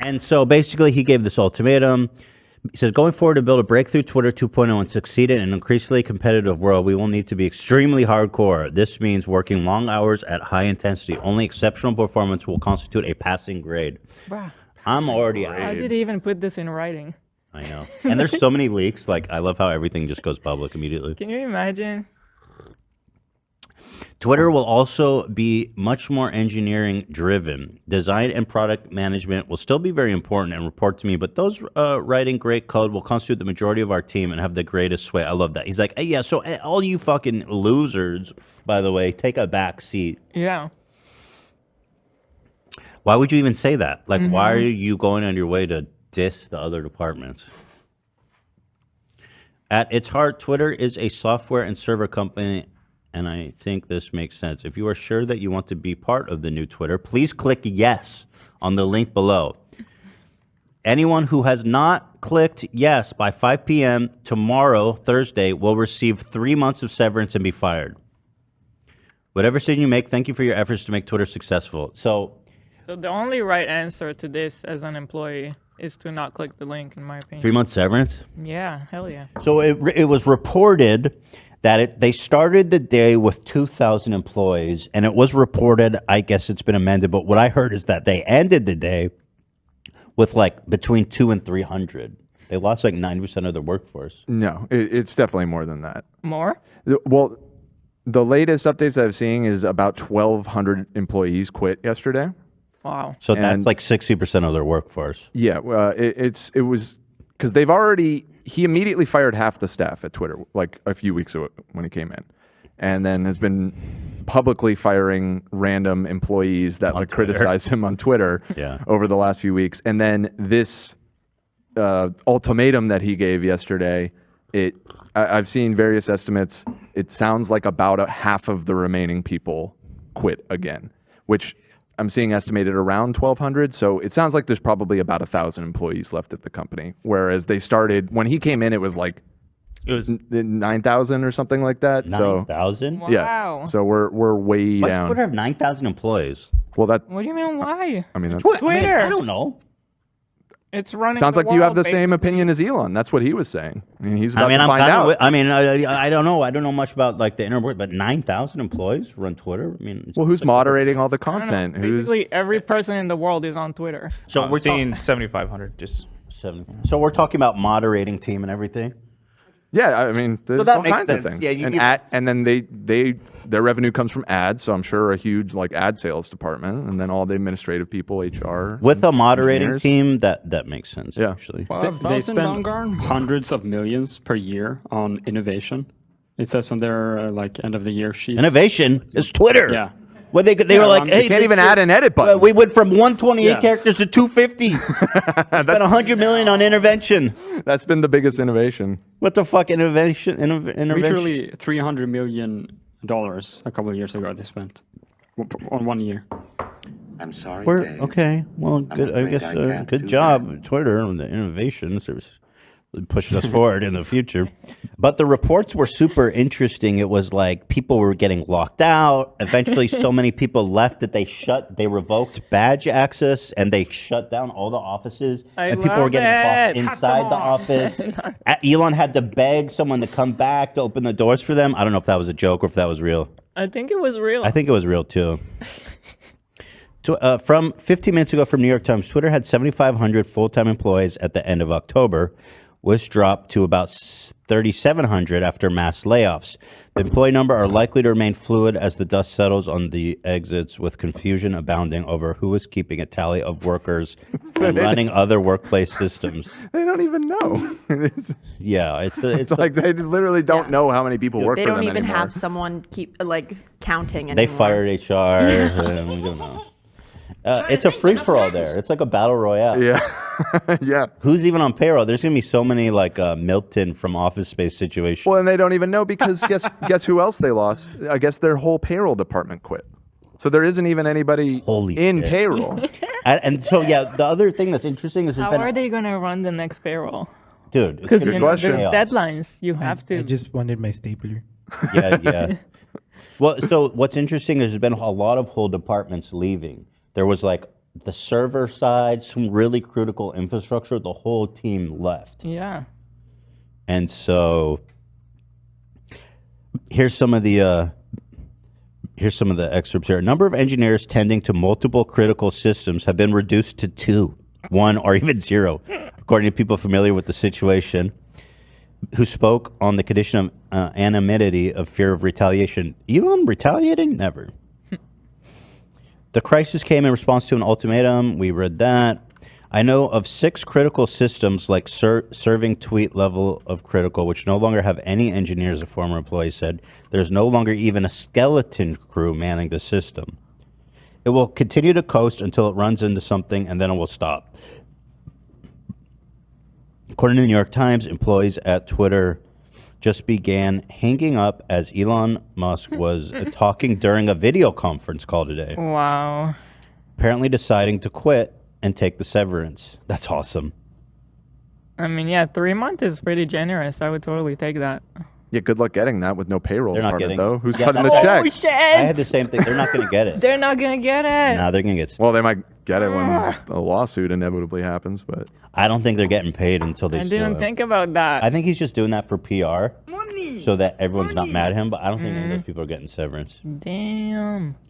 And so basically, he gave this ultimatum. He says, going forward to build a breakthrough Twitter 2.0 and succeed in an increasingly competitive world, we will need to be extremely hardcore. This means working long hours at high intensity. Only exceptional performance will constitute a passing grade. Wow. I'm already out. How did he even put this in writing? I know. And there's so many leaks. Like, I love how everything just goes public immediately. Can you imagine? Twitter will also be much more engineering driven. Design and product management will still be very important and report to me, but those writing great code will constitute the majority of our team and have the greatest sway. I love that. He's like, hey, yeah, so all you fucking losers, by the way, take a back seat. Yeah. Why would you even say that? Like, why are you going on your way to diss the other departments? At its heart, Twitter is a software and server company, and I think this makes sense. If you are sure that you want to be part of the new Twitter, please click yes on the link below. Anyone who has not clicked yes by 5 p.m. tomorrow, Thursday, will receive 3 months of severance and be fired. Whatever decision you make, thank you for your efforts to make Twitter successful. So the only right answer to this as an employee is to not click the link, in my opinion. 3 months severance? Yeah, hell yeah. So it was reported that they started the day with 2,000 employees, and it was reported, I guess it's been amended, but what I heard is that they ended the day with like between 200 and 300. They lost like 90% of their workforce. No, it's definitely more than that. More? Well, the latest updates I've seen is about 1,200 employees quit yesterday. Wow. So that's like 60% of their workforce. Yeah, it was because they've already. He immediately fired half the staff at Twitter, like a few weeks ago when he came in, and then has been publicly firing random employees that like criticize him on Twitter over the last few weeks. And then this ultimatum that he gave yesterday, I've seen various estimates. It sounds like about half of the remaining people quit again, which I'm seeing estimated around 1,200. So it sounds like there's probably about 1,000 employees left at the company. Whereas they started, when he came in, it was 9,000 or something like that. 9,000? Wow. Yeah. So we're way Why down. does Twitter have 9,000 employees? Well, that. What do you mean, why? I mean, that's, Twitter. I don't know. It's running. Sounds the like you have world, the same basically. opinion as Elon. That's what he was saying. I mean, he's about to I'm find out. I don't know. I don't know much about like the inner work, but 9,000 employees run Twitter. I mean, Well, who's moderating all the content? Basically, every person in the world is on Twitter. So we're seeing 7,500. Just 70. So we're talking about moderating team and everything. Yeah, I mean, there's that all makes kinds sense. of things. Yeah, and then their revenue comes from ads, so I'm sure a huge like ad sales department, and then all the administrative people, HR. With a moderating engineers. team, that makes sense. Yeah. Actually. They spend hundreds of millions per year on innovation. It says on their like end of the year sheet. Innovation is Twitter. Yeah. Well, they were like, hey, you can't even add an edit button. We went from 128 Yeah. characters to 250. Spent 100 million on intervention. That's been the biggest innovation. What the fuck intervention? Intervention? Literally $300 million a couple of years ago they spent on 1 year. I'm sorry, Dave. Okay. Well, good. I afraid guess I can't good do job, Twitter, on the innovation service. Pushing us forward in the future. But the reports were super interesting. It was like people were getting locked out. Eventually, so many people left that they revoked badge access and they shut down all the offices. And people were getting locked inside the office. Elon had to beg someone to come back to open the doors for them. I don't know if that was a joke or if that was real. I think it was real. I think it was real too. From 15 minutes ago from New York Times, Twitter had 7,500 full-time employees at the end of October, which dropped to about 3,700 after mass layoffs. The employee number are likely to remain fluid as the dust settles on the exits, with confusion abounding over who is keeping a tally of workers from running other workplace systems. They don't even know. It's like they literally don't know how many people work They for don't them even anymore. have someone keep counting anymore. They fired HR. We don't know. It's a free-for-all there. It's like a battle royale. Yeah. Yeah. Who's even on payroll? There's going to be so many like Milton from Office Space situation. Well, and they don't even know because guess who else they lost? I guess their whole payroll department quit. So there isn't even anybody in payroll. And so, yeah, the other thing that's interesting is How are they going to run the next payroll? Dude, because there's deadlines. You have to. I just wanted my stapler. Yeah. Well, so what's interesting is there's been a lot of whole departments leaving. There was like the server side, some really critical infrastructure, the whole team left. Yeah. And so here's some of the excerpts here. A number of engineers tending to multiple critical systems have been reduced to 2, 1, or even 0, according to people familiar with the situation, who spoke on the condition of anonymity of fear of retaliation. Elon retaliating? Never. The crisis came in response to an ultimatum. We read that. I know of 6 critical systems like serving tweet level of critical, which no longer have any engineers, a former employee said. There's no longer even a skeleton crew manning the system. It will continue to coast until it runs into something, and then it will stop. According to the New York Times, employees at Twitter just began hanging up as Elon Musk was talking during a video conference call today. Wow. Apparently deciding to quit and take the severance. That's awesome. I mean, yeah, 3 months is pretty generous. I would totally take that. Yeah, good luck getting that with no payroll They're not part of it, getting though. it. Who's Yeah, cutting the that's check? Oh, shit. I had the same thing. They're not going to get it. They're not going to get it. No, they're going to get. Well, they might get it when a lawsuit inevitably happens, but I don't think they're getting paid until they I sue didn't him. think about that. I think he's just doing that for PR, so that everyone's not mad at him. But I don't think any of those people are getting severance. Damn.